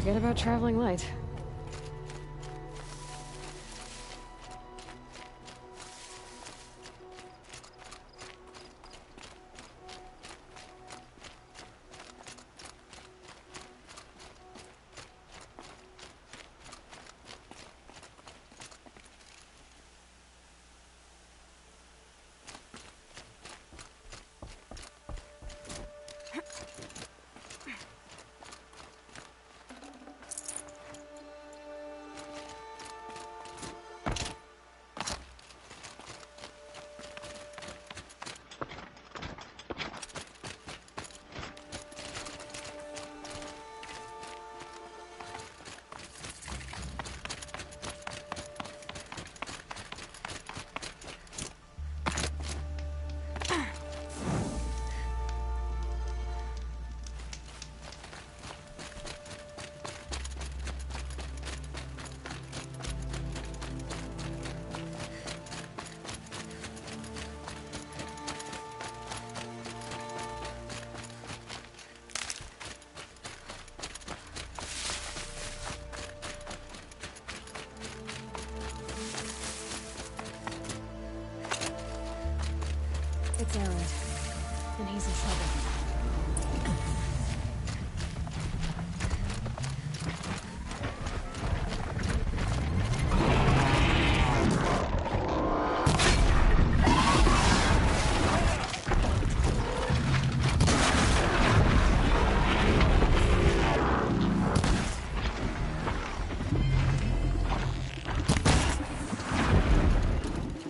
Forget about traveling light. It's Arrowhead, and he's in trouble.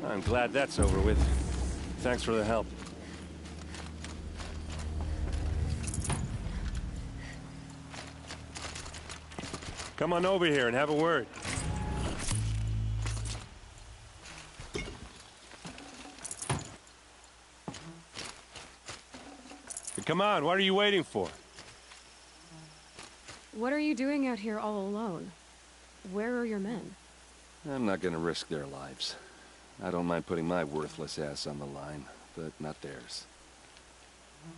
I'm glad that's over with. Thanks for the help. Come on over here and have a word. Come on, what are you waiting for? What are you doing out here all alone? Where are your men? I'm not gonna risk their lives. I don't mind putting my worthless ass on the line, but not theirs.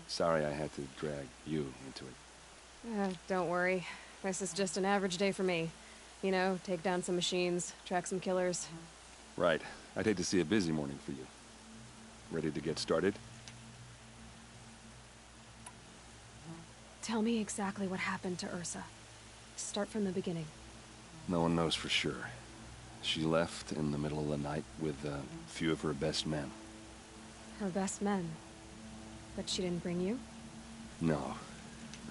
Sorry I had to drag you into it. Don't worry. This is just an average day for me. You know, take down some machines, track some killers. Right. I'd hate to see a busy morning for you. Ready to get started? Tell me exactly what happened to Ursa. Start from the beginning. No one knows for sure. She left in the middle of the night with a few of her best men. Her best men? But she didn't bring you? No.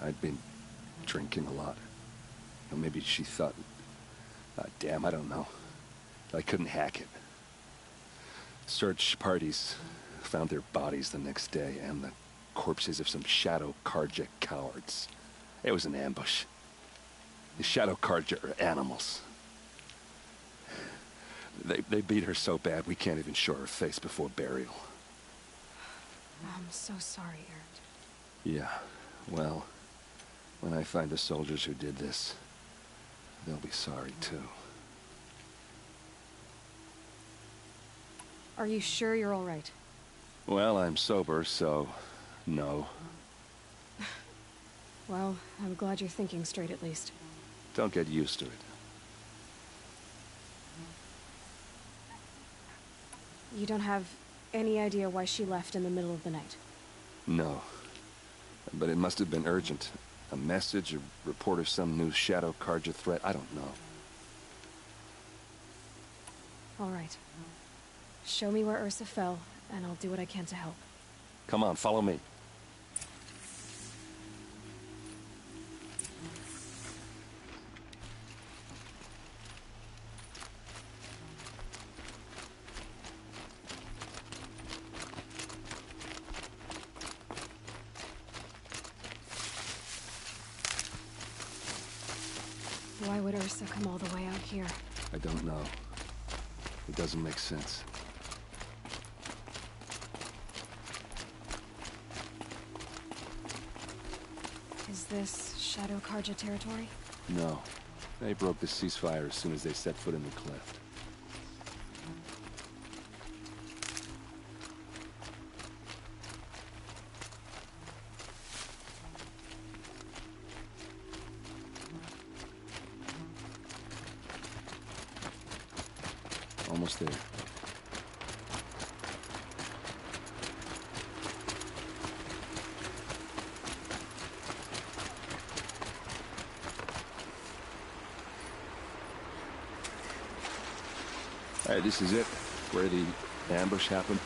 I'd been drinking a lot. Or maybe she thought... damn, I don't know. I couldn't hack it. Search parties found their bodies the next day, and the corpses of some Shadow Karja cowards. It was an ambush. The Shadow Karja are animals. They beat her so bad we can't even show her face before burial. I'm so sorry, Aaron. Yeah, well, when I find the soldiers who did this, they'll be sorry too. Are you sure you're all right? Well, I'm sober, so no. Well, I'm glad you're thinking straight at least. Don't get used to it. You don't have any idea why she left in the middle of the night? No. But it must have been urgent. A message, a report of some new Shadow Karja threat, I don't know. All right. Show me where Ursa fell, and I'll do what I can to help. Come on, follow me. Why would Ursa come all the way out here? I don't know. It doesn't make sense. Is this Shadow Karja territory? No. They broke the ceasefire as soon as they set foot in the cleft. almost there. All right, this is it, where the ambush happened.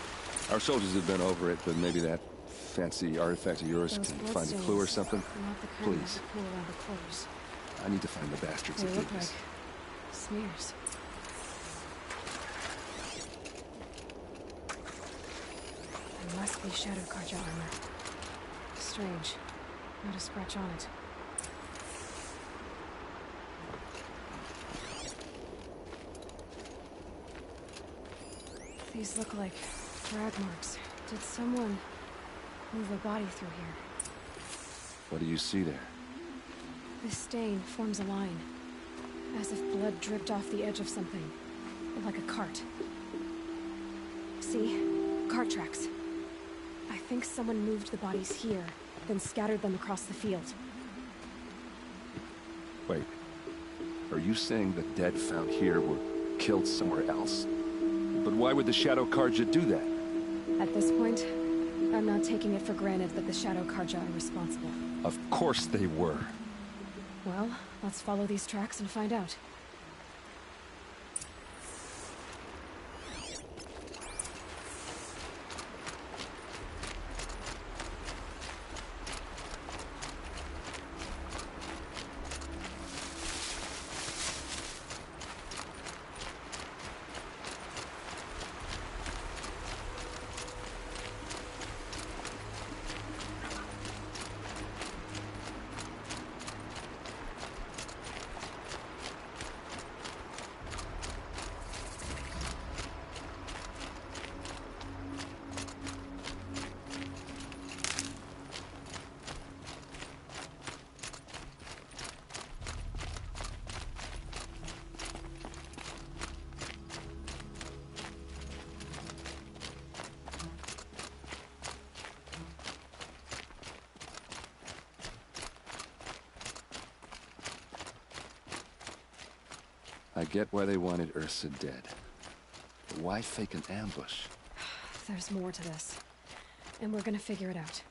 Our soldiers have been over it, but maybe that fancy artifact of yours Those can find a clue or something. Not the kind Please. that pull around the clothes. I need to find the bastards They that look did like this. smears. It must be Shadow Carja armor. Strange. Not a scratch on it. These look like drag marks. Did someone move a body through here? What do you see there? This stain forms a line, as if blood dripped off the edge of something, like a cart. See? Cart tracks. I think someone moved the bodies here, then scattered them across the field. Wait. Are you saying the dead found here were killed somewhere else? But why would the Shadow Carja do that? At this point, I'm not taking it for granted that the Shadow Carja are responsible. Of course they were. Well, let's follow these tracks and find out. I get why they wanted Ursa dead. But why fake an ambush? There's more to this, and we're gonna figure it out.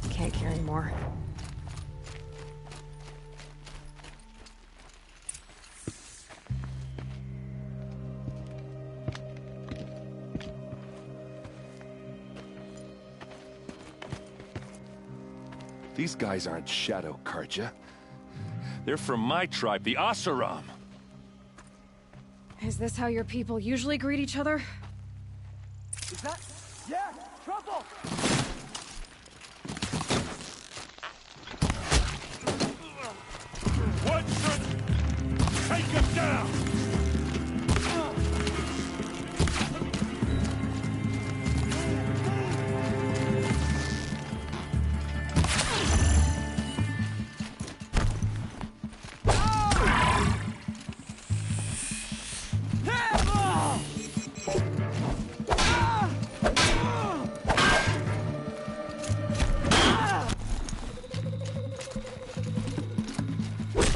Can't carry more. These guys aren't Shadow Carja. They're from my tribe, the Asaram. Is this how your people usually greet each other? Is that? Yeah! Trouble! One should take him down!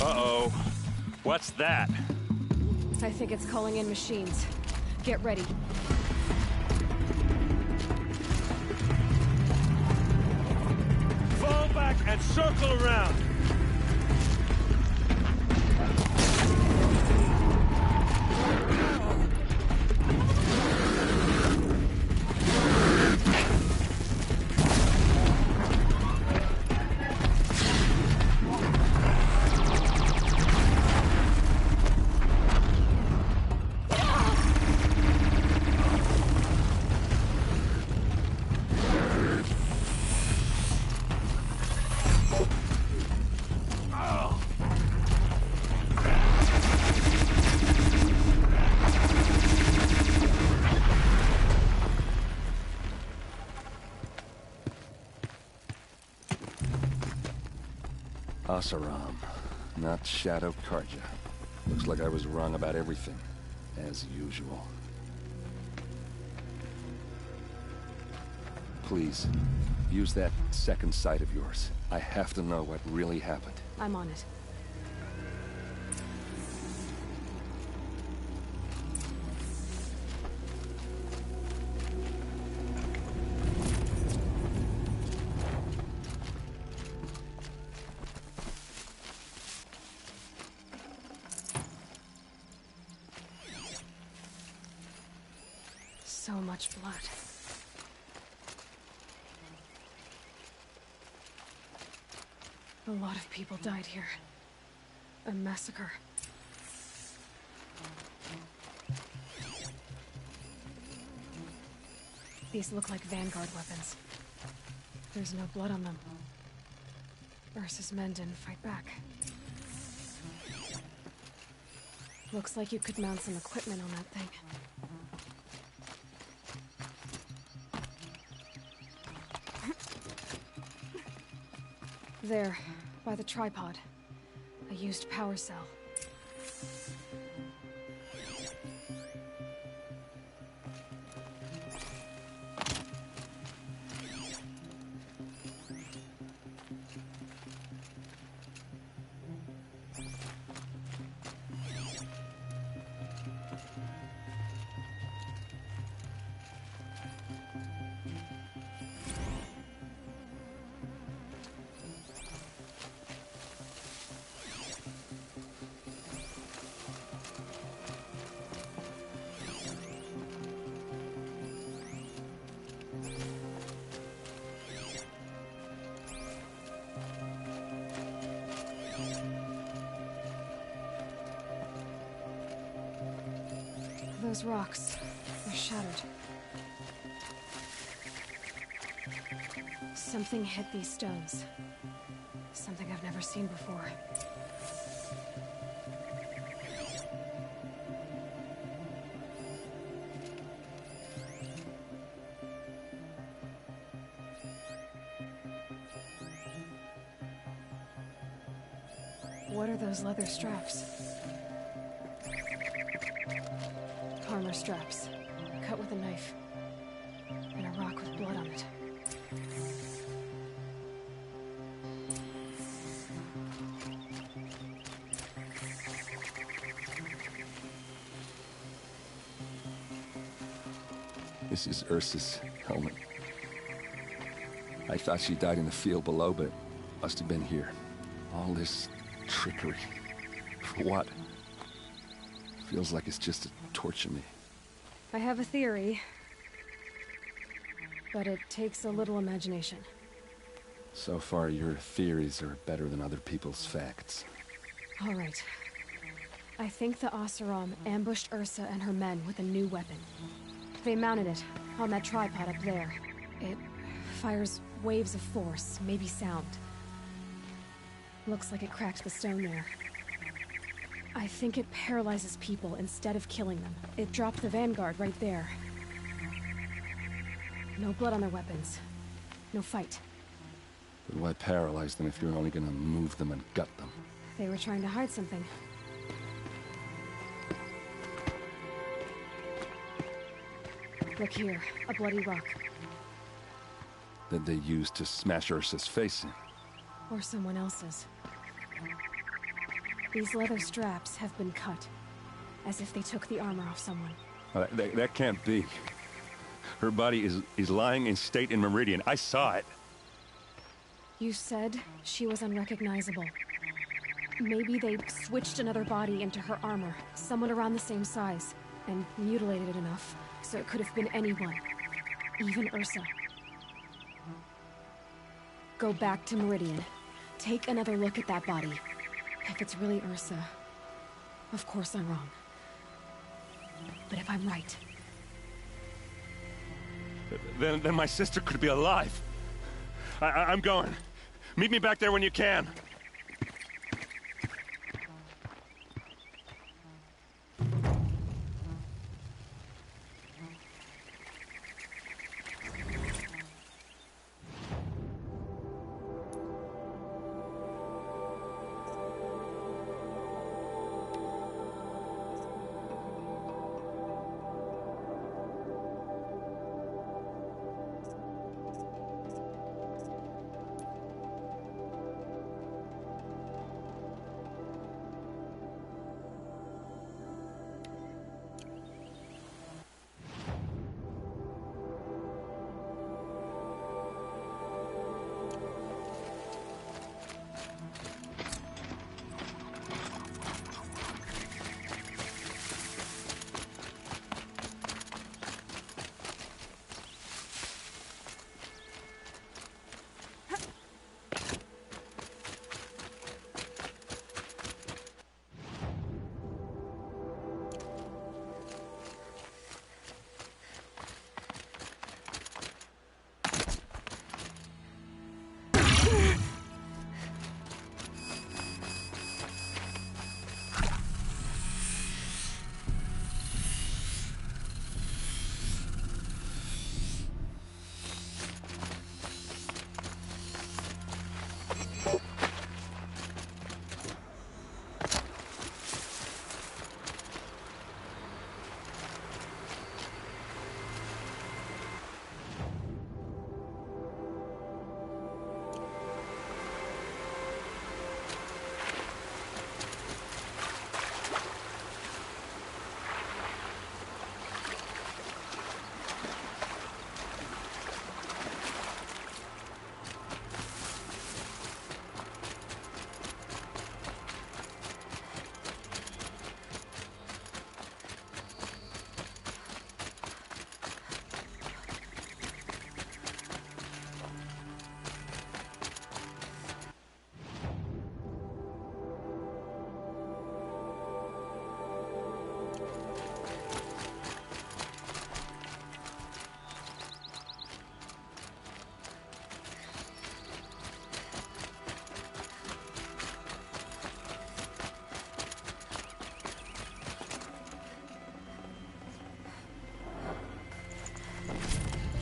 Uh-oh. What's that? I think it's calling in machines. Get ready. Fall back and circle around. Asaram. Not Shadow Karja. Looks like I was wrong about everything, as usual. Please, use that second sight of yours. I have to know what really happened. I'm on it. So much blood. A lot of people died here. A massacre. These look like Vanguard weapons. There's no blood on them. Ursa's men didn't fight back. Looks like you could mount some equipment on that thing. There, by the tripod. A used power cell. Those rocks, they're shattered. Something hit these stones. Something I've never seen before. What are those leather straps? Armor straps, cut with a knife, and a rock with blood on it. This is Ursa's helmet. I thought she died in the field below, but must have been here. All this trickery. For what? Feels like it's just to torture me. I have a theory, but it takes a little imagination. So far, your theories are better than other people's facts. All right. I think the Oseram ambushed Ursa and her men with a new weapon. They mounted it on that tripod up there. It fires waves of force, maybe sound. Looks like it cracked the stone there. I think it paralyzes people instead of killing them. It dropped the Vanguard right there. No blood on their weapons. No fight. But why paralyze them if you're only gonna move them and gut them? They were trying to hide something. Look here, a bloody rock. That they used to smash Ursa's face in. Or someone else's. These leather straps have been cut, as if they took the armor off someone. That can't be. Her body is lying in state in Meridian. I saw it. You said she was unrecognizable. Maybe they switched another body into her armor, someone around the same size, and mutilated it enough, so it could have been anyone. Even Ursa. Go back to Meridian. Take another look at that body. If it's really Ursa, of course I'm wrong. But if I'm right... Then my sister could be alive. I'm going. Meet me back there when you can.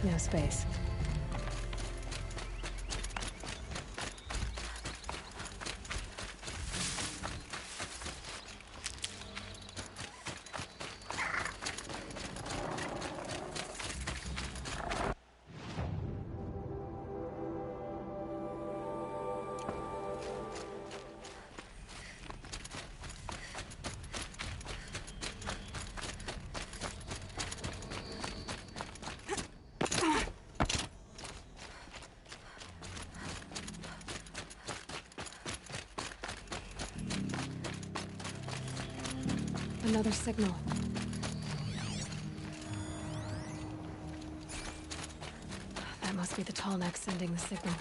No space. Another signal. That must be the tall neck sending the signal.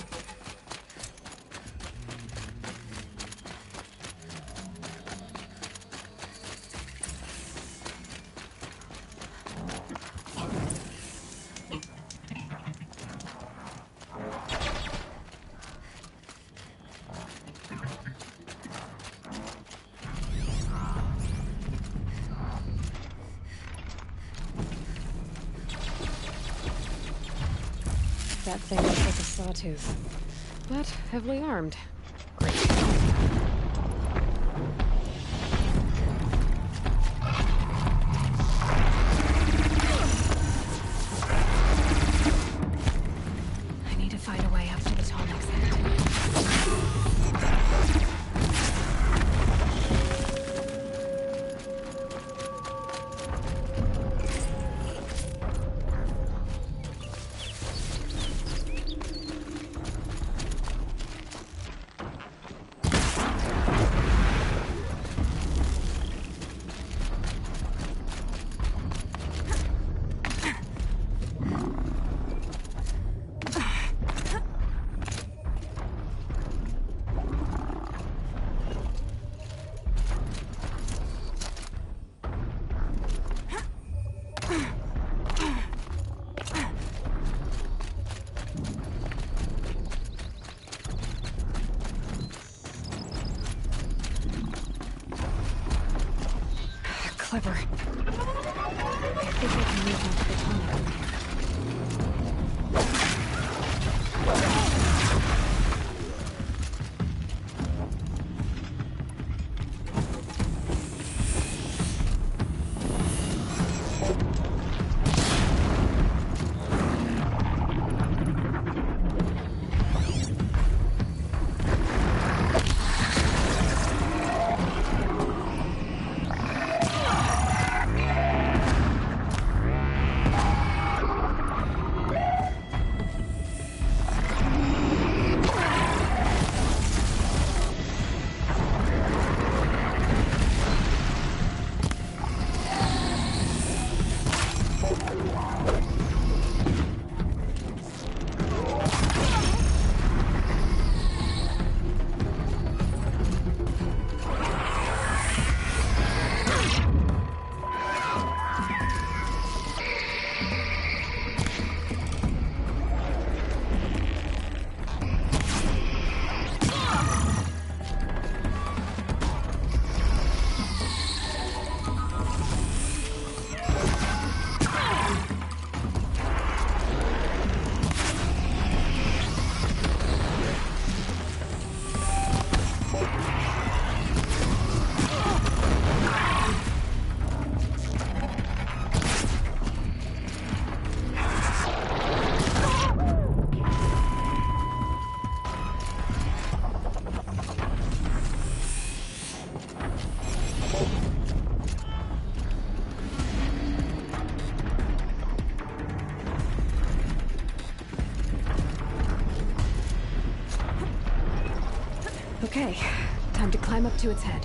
That thing looks like a sawtooth, but heavily armed. I need to find a way up to the tall neck's head. Clever. I think I can move onto the tunnel. Okay, time to climb up to its head.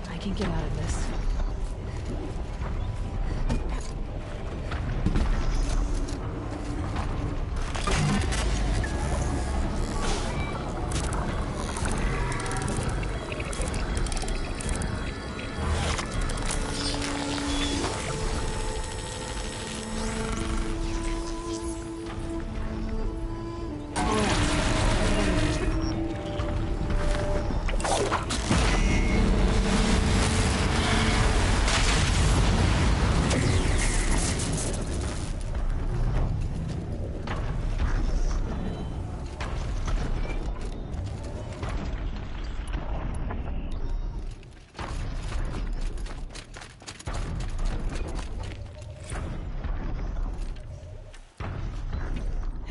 I can get out of this.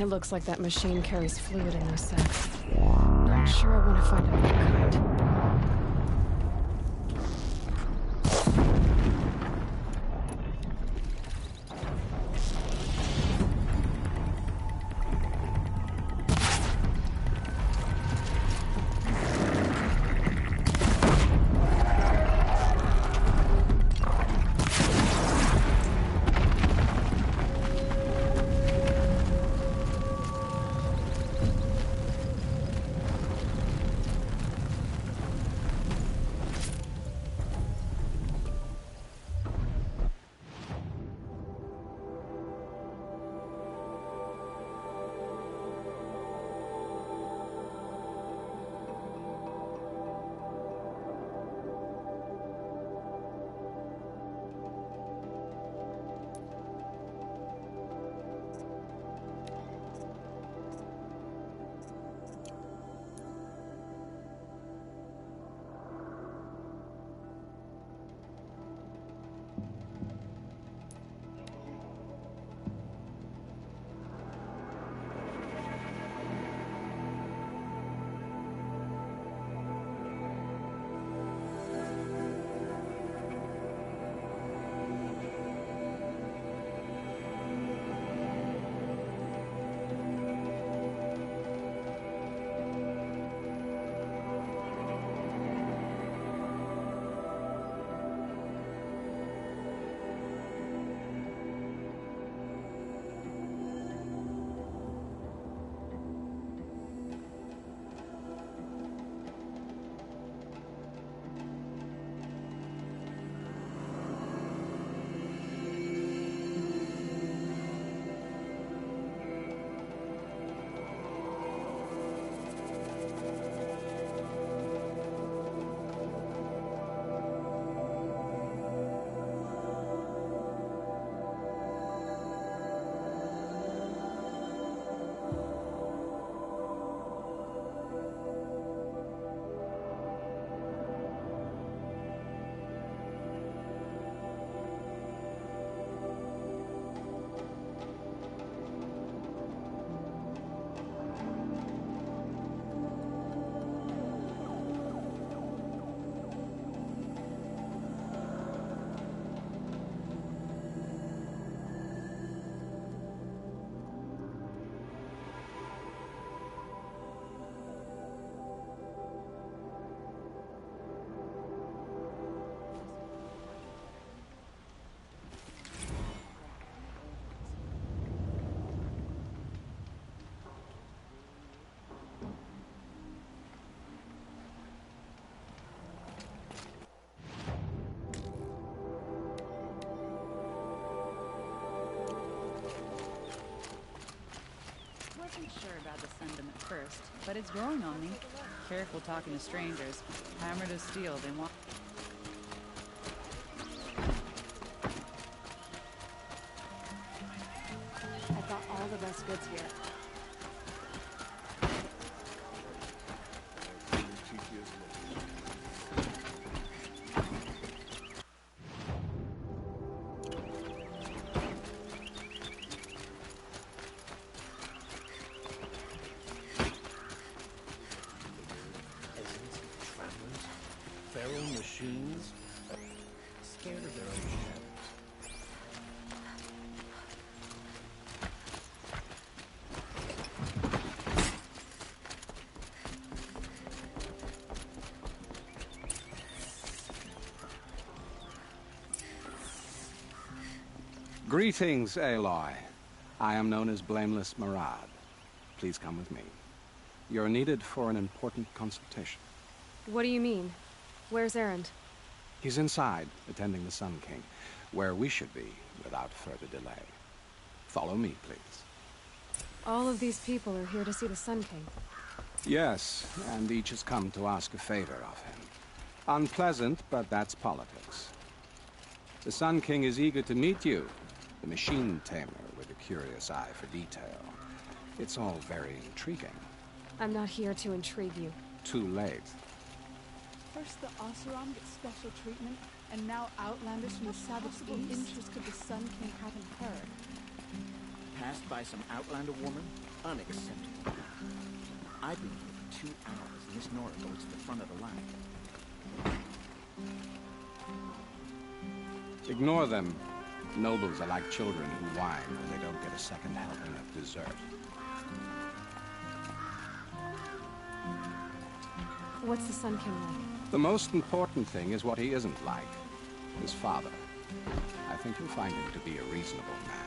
It looks like that machine carries fluid in those sacks. Not sure I want to find out what kind. Wasn't sure about the Sundom at first, but it's growing on me. Careful talking to strangers. Hammered as steel, they want... I've got all the best goods here. Feral machines, scared of their own shadows. Greetings, Aloy. I am known as Blameless Marad. Please come with me. You're needed for an important consultation. What do you mean? Where's Erend? He's inside, attending the Sun King, where we should be without further delay. Follow me, please. All of these people are here to see the Sun King. Yes, and each has come to ask a favor of him. Unpleasant, but that's politics. The Sun King is eager to meet you, the machine tamer with a curious eye for detail. It's all very intriguing. I'm not here to intrigue you. Too late. First the Oseram gets special treatment, and now Outlanders from the Savage East. What interest could the Sun King have in her? Passed by some Outlander woman? Unacceptable. I've been here for 2 hours, and this Nora boat's at the front of the line. Ignore them. Nobles are like children who whine when they don't get a second helping of dessert. What's the Sun King like? The most important thing is what he isn't like. His father. I think you'll find him to be a reasonable man.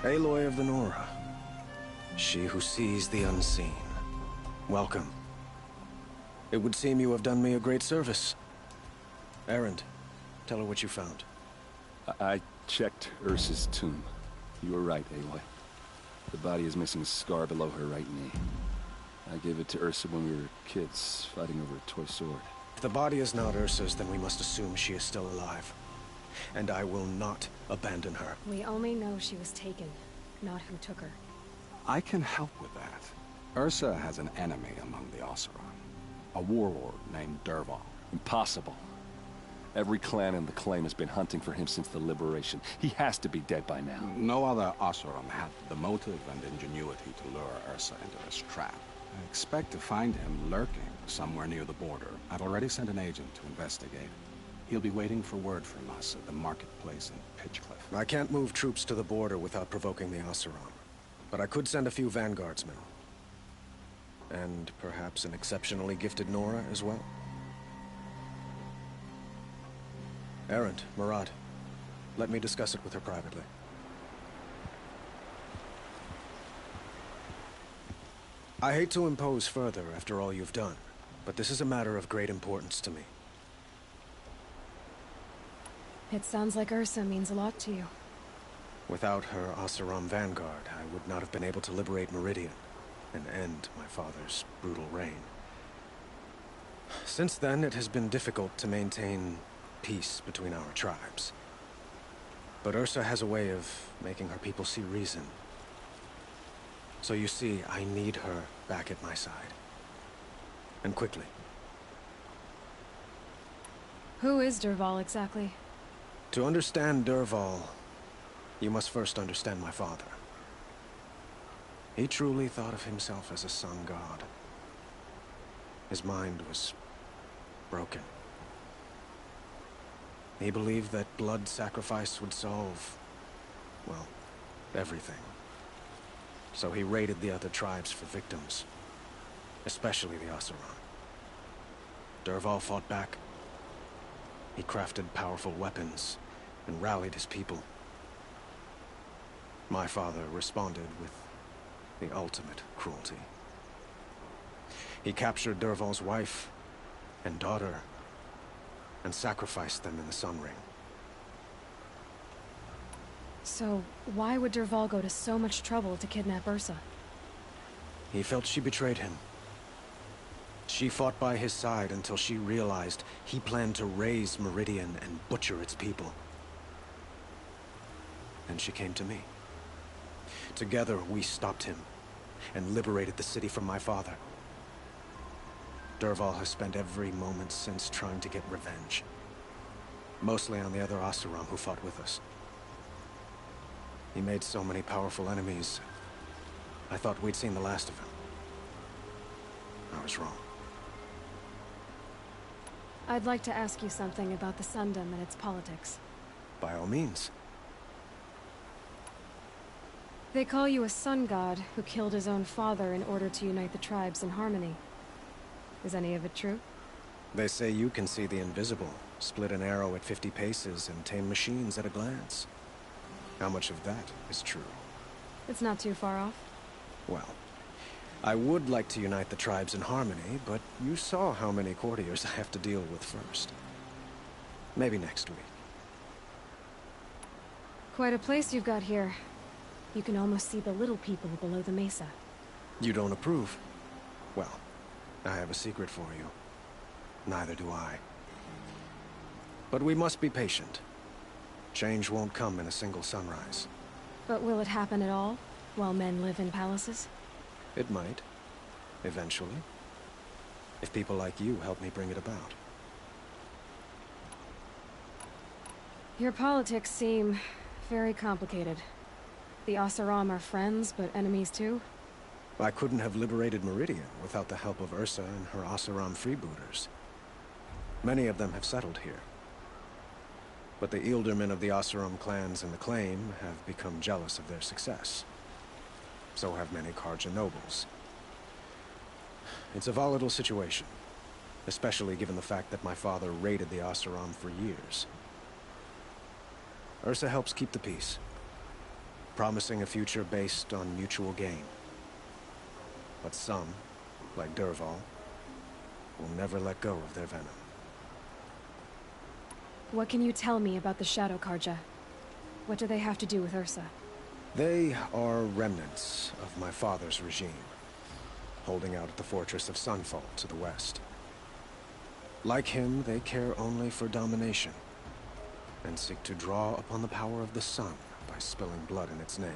Aloy of the Nora. She who sees the unseen. Welcome. It would seem you have done me a great service. Erend, tell her what you found. I checked Ursa's tomb. You were right, Aloy. The body is missing a scar below her right knee. I gave it to Ursa when we were kids, fighting over a toy sword. If the body is not Ursa's, then we must assume she is still alive. And I will not abandon her. We only know she was taken, not who took her. I can help with that. Ursa has an enemy among the Oseram. A warlord named Dervahl. Impossible. Every clan in the claim has been hunting for him since the liberation. He has to be dead by now. No other Oseram had the motive and ingenuity to lure Ursa into this trap. I expect to find him lurking somewhere near the border. I've already sent an agent to investigate. He'll be waiting for word from us at the marketplace in Pitchcliff. I can't move troops to the border without provoking the Oseram. But I could send a few vanguardsmen. And perhaps an exceptionally gifted Nora as well. Erend, Murad, let me discuss it with her privately. I hate to impose further after all you've done, but this is a matter of great importance to me. It sounds like Ursa means a lot to you. Without her Oseram vanguard, I would not have been able to liberate Meridian and end my father's brutal reign. Since then, it has been difficult to maintain peace between our tribes. But Ursa has a way of making her people see reason. So you see, I need her back at my side. And quickly. Who is Dervahl exactly? To understand Dervahl, you must first understand my father. He truly thought of himself as a sun god. His mind was broken. He believed that blood sacrifice would solve, well, everything. So he raided the other tribes for victims, especially the Oseram. Dervahl fought back. He crafted powerful weapons and rallied his people. My father responded with the ultimate cruelty. He captured Dervahl's wife and daughter and sacrificed them in the Sun Ring. So, why would Dervahl go to so much trouble to kidnap Ursa? He felt she betrayed him. She fought by his side until she realized he planned to raise Meridian and butcher its people. And she came to me. Together, we stopped him and liberated the city from my father. Dervahl has spent every moment since trying to get revenge. Mostly on the other Oseram who fought with us. He made so many powerful enemies, I thought we'd seen the last of him. I was wrong. I'd like to ask you something about the Sundom and its politics. By all means. They call you a sun god who killed his own father in order to unite the tribes in harmony. Is any of it true? They say you can see the invisible, split an arrow at 50 paces, and tame machines at a glance. How much of that is true? It's not too far off. Well, I would like to unite the tribes in harmony, but you saw how many courtiers I have to deal with first. Maybe next week. Quite a place you've got here. You can almost see the little people below the mesa. You don't approve? Well, I have a secret for you. Neither do I. But we must be patient. Change won't come in a single sunrise. But will it happen at all, while men live in palaces? It might. Eventually. If people like you help me bring it about. Your politics seem very complicated. The Oseram are friends, but enemies too? I couldn't have liberated Meridian without the help of Ursa and her Oseram freebooters. Many of them have settled here. But the Ealdormen of the Oseram clans in the Claim have become jealous of their success. So have many Carja nobles. It's a volatile situation, especially given the fact that my father raided the Oseram for years. Ursa helps keep the peace, promising a future based on mutual gain. But some, like Dervahl, will never let go of their venom. What can you tell me about the Shadow Carja? What do they have to do with Ursa? They are remnants of my father's regime, holding out at the fortress of Sunfall to the west. Like him, they care only for domination, and seek to draw upon the power of the sun by spilling blood in its name.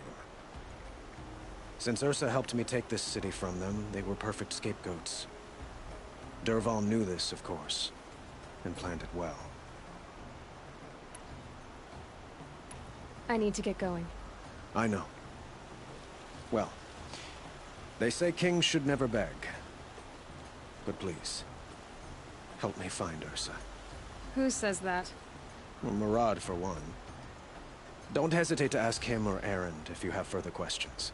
Since Ursa helped me take this city from them, they were perfect scapegoats. Dervahl knew this, of course, and planned it well. I need to get going. I know. Well, they say kings should never beg. But please, help me find Ursa. Who says that? Well, Murad, for one. Don't hesitate to ask him or Erend if you have further questions.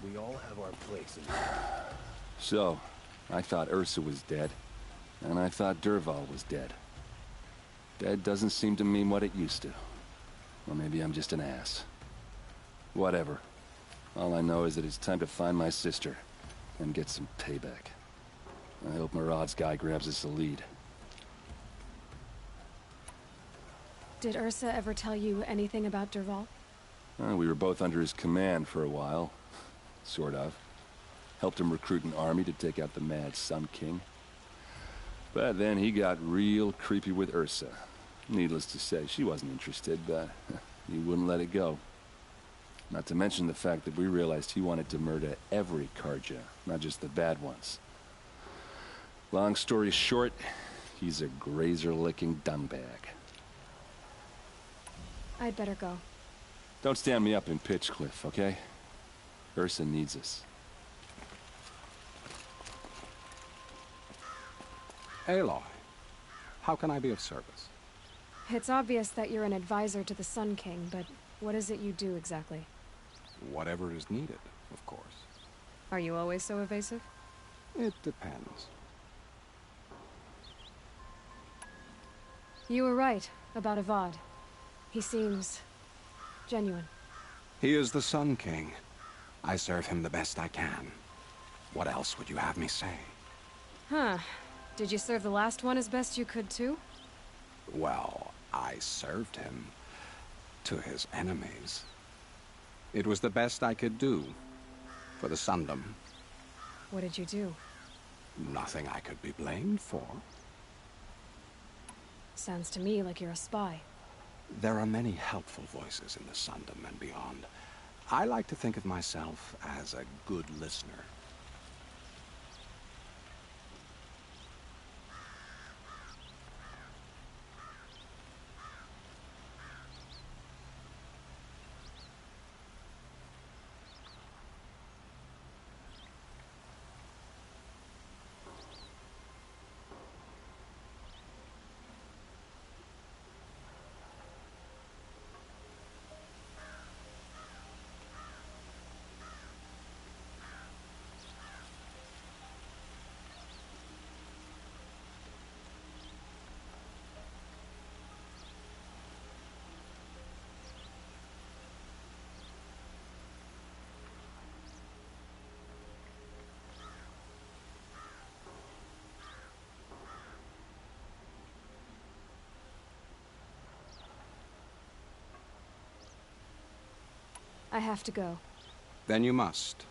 We all have our place in So, I thought Ursa was dead, and I thought Dervahl was dead. Dead doesn't seem to mean what it used to. Or maybe I'm just an ass. Whatever. All I know is that it's time to find my sister and get some payback. I hope Murad's guy grabs us a lead. Did Ursa ever tell you anything about Dervahl? We were both under his command for a while. Sort of. Helped him recruit an army to take out the Mad Sun King. But then he got real creepy with Ursa. Needless to say, she wasn't interested, but he wouldn't let it go. Not to mention the fact that we realized he wanted to murder every Carja, not just the bad ones. Long story short, he's a grazer-licking dungbag. I'd better go. Don't stand me up in Pitchcliff, okay? Ursa needs us. Aloy, how can I be of service? It's obvious that you're an advisor to the Sun King, but what is it you do exactly? Whatever is needed, of course. Are you always so evasive? It depends. You were right about Avad. He seems genuine. He is the Sun King. I serve him the best I can. What else would you have me say? Huh. Did you serve the last one as best you could, too? Well, I served him to his enemies. It was the best I could do for the Sundom. What did you do? Nothing I could be blamed for. Sounds to me like you're a spy. There are many helpful voices in the Sundom and beyond. I like to think of myself as a good listener. I have to go. Then you must.